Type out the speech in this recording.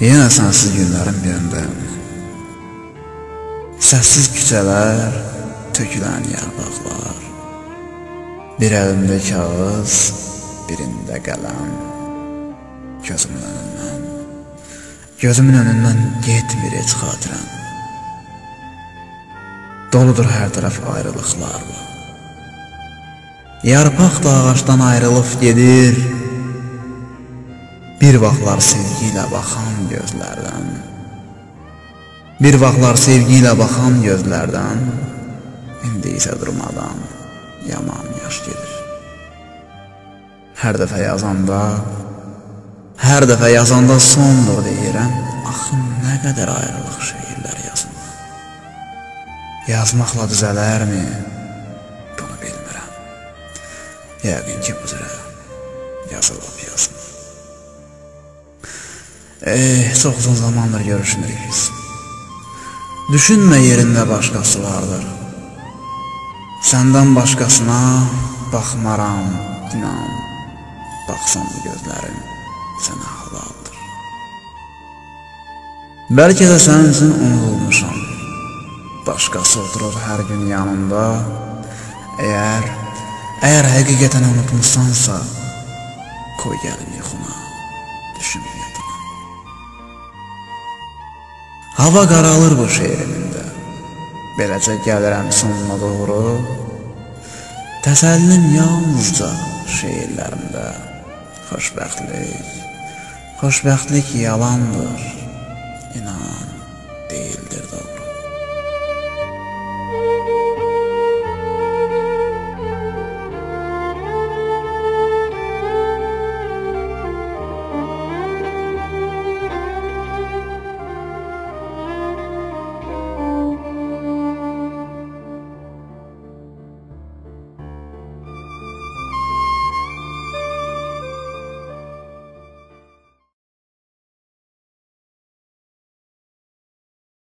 Yenə sənsiz günlərin birindəyim. Səssiz küçələr, tökülən yarpaqlar. Bir əlimdə kağız, birində qələm. Gözümün önündən getmir heç xatirəm. Doludur hər tərəf ayrılıqlarla. Yarpaq da ağaçdan ayrılıb gedir. Bir vaxtlar sevgi ilə baxan gözlərdən, bir vaxtlar sevgi ilə baxan gözlərdən, indi isə durmadan yaman yaş gedir. Hər dəfə yazanda sondur deyirəm, axı nə qədər ayrılıq şeirlər yazılır. Yazmaqla düzələrmi? Bunu bilmirəm. Yəqin ki, bu cürə yazılıb yazılır. Çox uzun zamandır görüşmürük biz. Düşünmə yerində başqası vardır. Səndən başqasına baxmaram, inan. Baxsam gözlərim sənə halaldır. Bəlkə də sənin üçün unudulmuşam. Başqası oturur hər gün yanında. Əgər həqiqətən unutmuşsansa, qoy gəlim yuxuna, düşünmə yadıma. Hava qaralır bu şeirimində, beləcə gəlirəm sonuna doğru. Təsəllim yalnızca şeirlərimdə. Xoşbəxtlik yalandır, inan, deyildir doğru.